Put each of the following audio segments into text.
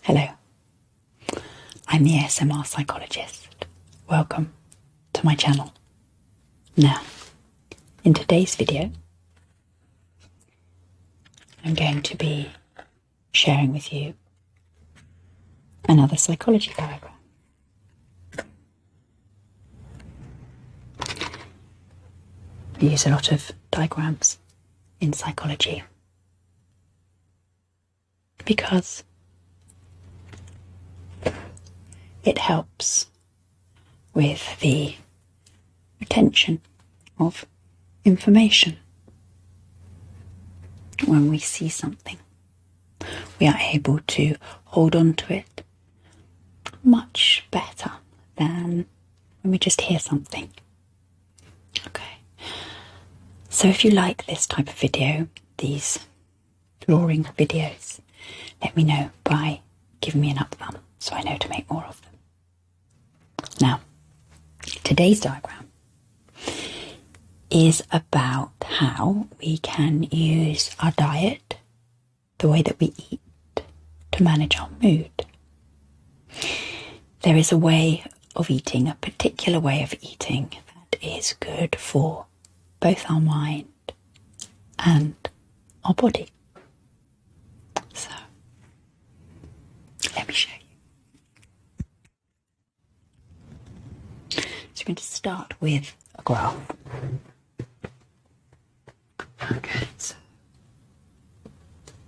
Hello, I'm the ASMR psychologist. Welcome to my channel. Now, in today's video, I'm going to be sharing with you another psychology diagram. We use a lot of diagrams in psychology because it helps with the retention of information. When we see something, we are able to hold on to it much better than when we just hear something. Okay, so if you like this type of video, these flooring videos, let me know by giving me an up thumb so I know to make more of them. Now, today's diagram is about how we can use our diet, the way that we eat, to manage our mood. There is a way of eating, a particular way of eating that is good for both our mind and our body. So, let me show you. So we're going to start with a graph. Okay, so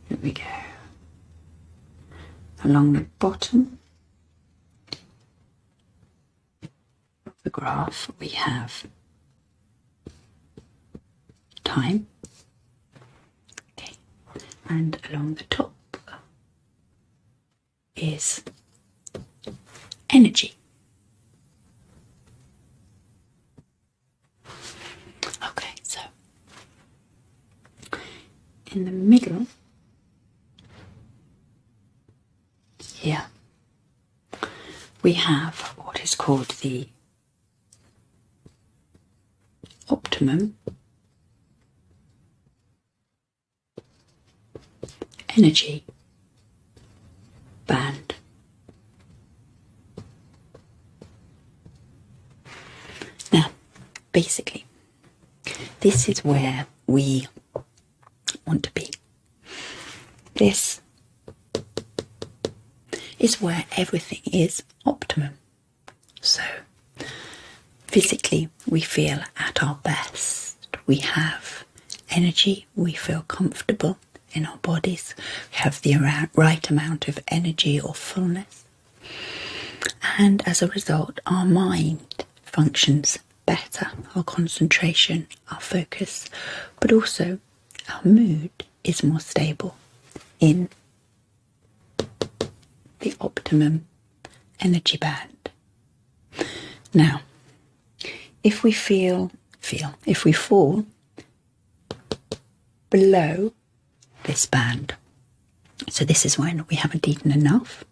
here we go. Along the bottom of the graph we have time. Okay, and along the top is energy. Okay, so in the middle here we have what is called the optimum energy band. Now, basically, this is where we want to be. This is where everything is optimum. So, physically, we feel at our best. We have energy, we feel comfortable in our bodies, we have the right amount of energy or fullness. And as a result, our mind functions better, our concentration, our focus, but also our mood is more stable in the optimum energy band. Now, if we fall below this band, so this is when we haven't eaten enough,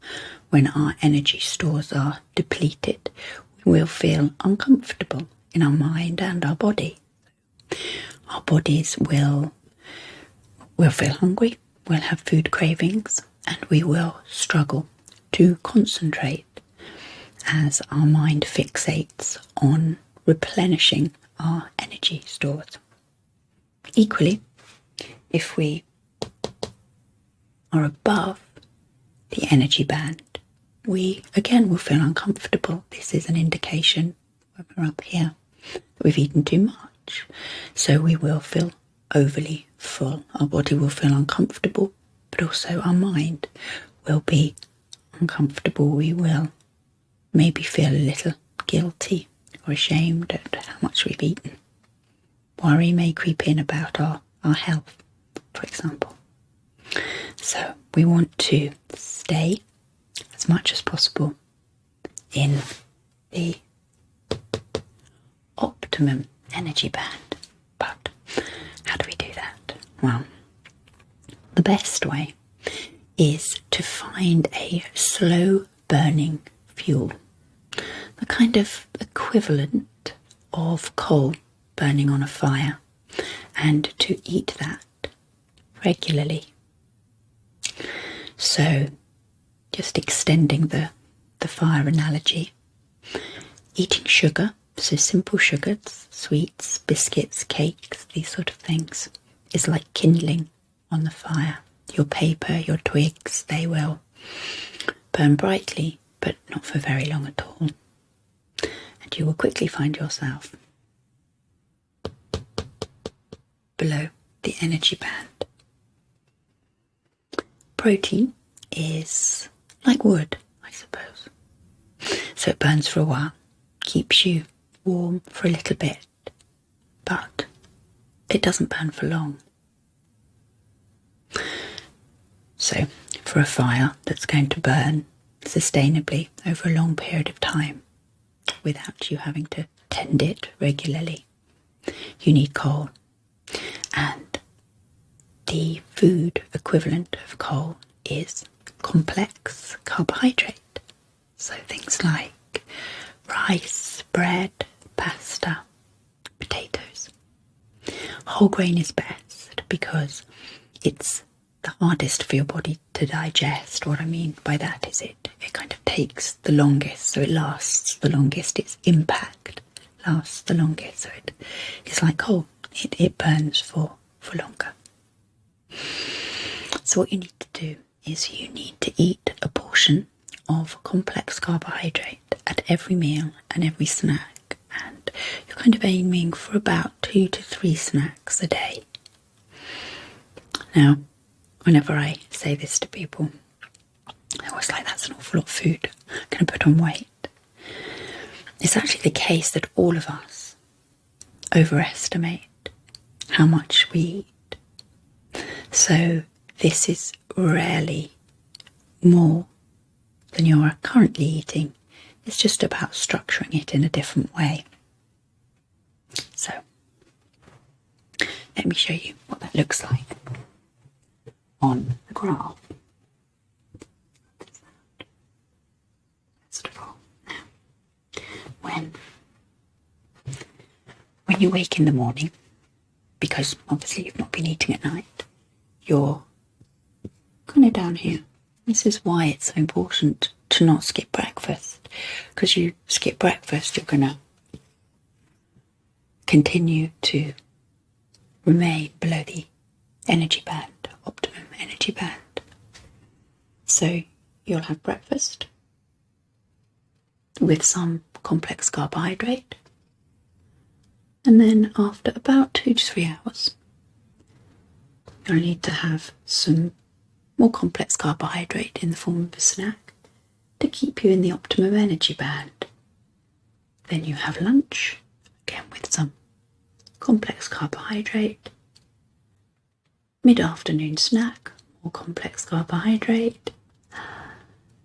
when our energy stores are depleted, we will feel uncomfortable in our mind and our body. Our bodies will feel hungry, we'll have food cravings, and we will struggle to concentrate as our mind fixates on replenishing our energy stores. Equally, if we are above the energy band, we again will feel uncomfortable. This is an indication when we're up here that we've eaten too much. So we will feel overly full. Our body will feel uncomfortable, but also our mind will be uncomfortable. We will maybe feel a little guilty or ashamed at how much we've eaten. Worry may creep in about our health, for example. So we want to stay as much as possible in the optimum energy band. But how do we do that? Well, the best way is to find a slow burning fuel, the kind of equivalent of coal burning on a fire, and to eat that regularly. So just extending the fire analogy. Eating sugar, so simple sugars, sweets, biscuits, cakes, these sort of things, is like kindling on the fire. Your paper, your twigs, they will burn brightly, but not for very long at all. And you will quickly find yourself below the energy band. Protein is like wood, I suppose. So it burns for a while, keeps you warm for a little bit, but it doesn't burn for long. So for a fire that's going to burn sustainably over a long period of time without you having to tend it regularly, you need coal. And the food equivalent of coal is complex carbohydrate. So things like rice, bread, pasta, potatoes. Whole grain is best because it's the hardest for your body to digest. What I mean by that is it kind of takes the longest, so it lasts the longest. Its impact lasts the longest. So it's like coal. It burns for longer. So what you need to do is you need to eat a portion of complex carbohydrate at every meal and every snack. And you're kind of aiming for about 2 to 3 snacks a day. Now, whenever I say this to people, they're always like, that's an awful lot of food. I'm going to put on weight. It's actually the case that all of us overestimate how much we eat. So this is rarely more than you're currently eating. It's just about structuring it in a different way. So let me show you what that looks like on the graph. First of all, now, when you wake in the morning, because obviously you've not been eating at night, you're kind of down here. This is why it's so important to not skip breakfast, because you skip breakfast, you're going to continue to remain below the energy band, optimum energy band. So you'll have breakfast with some complex carbohydrate, and then after about 2 to 3 hours, you'll need to have some more complex carbohydrate in the form of a snack to keep you in the optimum energy band. Then you have lunch, again with some complex carbohydrate. Mid-afternoon snack, more complex carbohydrate. And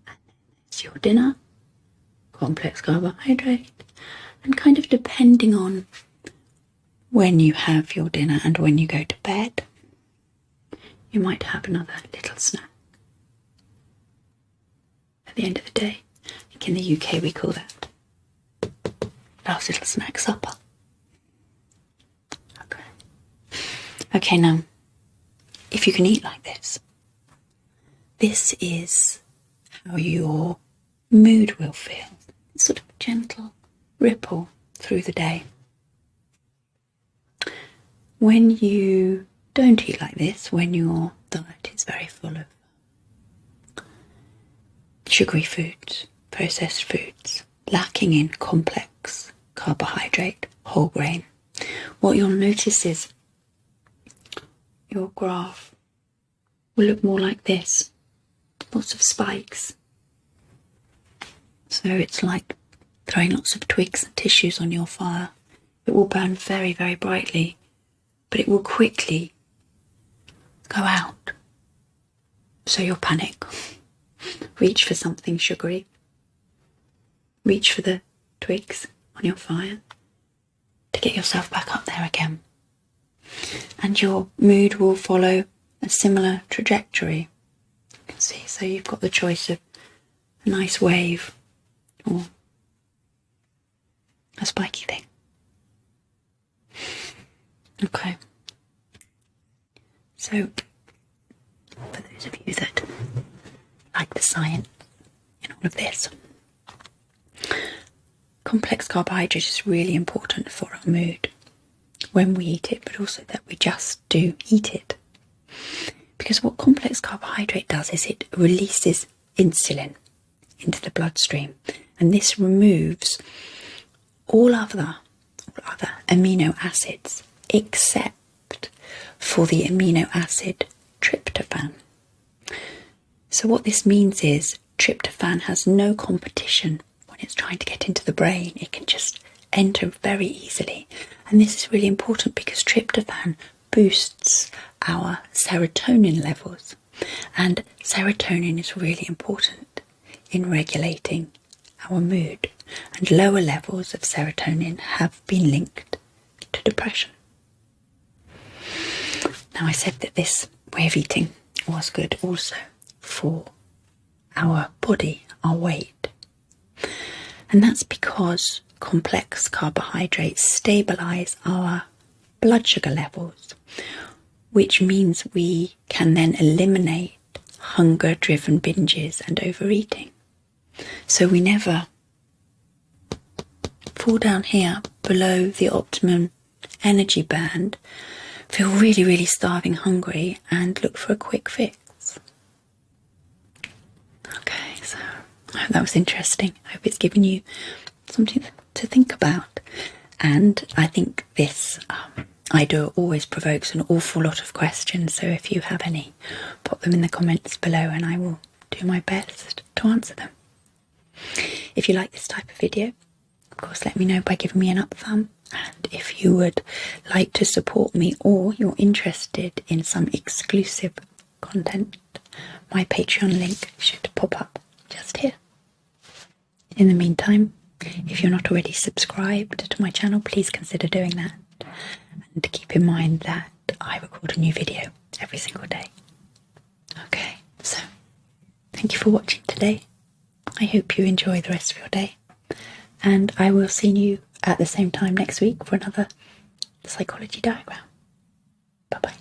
then there's your dinner, complex carbohydrate. And kind of depending on when you have your dinner and when you go to bed, you might have another little snack at the end of the day. I think in the UK we call that last little snack supper. Okay, now, if you can eat like this, this is how your mood will feel. It's sort of a gentle ripple through the day. When you don't eat like this, when your diet is very full of sugary foods, processed foods, lacking in complex carbohydrate, whole grain, what you'll notice is your graph will look more like this. Lots of spikes. So it's like throwing lots of twigs and tissues on your fire. It will burn very, very brightly, but it will quickly go out. So you'll panic. Reach for something sugary. Reach for the twigs on your fire to get yourself back up there again. And your mood will follow a similar trajectory. You can see, so you've got the choice of a nice wave or a spiky thing. Okay. So, for those of you that like the science all of this. Complex carbohydrates is really important for our mood when we eat it, but also that we just do eat it. Because what complex carbohydrate does is it releases insulin into the bloodstream, and this removes all other amino acids except for the amino acid tryptophan. So what this means is tryptophan has no competition when it's trying to get into the brain. It can just enter very easily, and this is really important because tryptophan boosts our serotonin levels, and serotonin is really important in regulating our mood, and lower levels of serotonin have been linked to depression. Now, I said that this way of eating was good also for our body, our weight, and that's because complex carbohydrates stabilize our blood sugar levels, which means we can then eliminate hunger-driven binges and overeating. So we never fall down here below the optimum energy band, feel really, really starving, hungry, and look for a quick fix. Okay, so I hope that was interesting. I hope it's given you something to think about. And I think this idea always provokes an awful lot of questions, so if you have any, pop them in the comments below and I will do my best to answer them. If you like this type of video, of course let me know by giving me an up thumb, and if you would like to support me or you're interested in some exclusive content, my Patreon link should pop up just here. In the meantime, if you're not already subscribed to my channel, please consider doing that, and keep in mind that I record a new video every single day. Okay, so thank you for watching today. I hope you enjoy the rest of your day, and I will see you at the same time next week for another psychology diagram. Bye bye.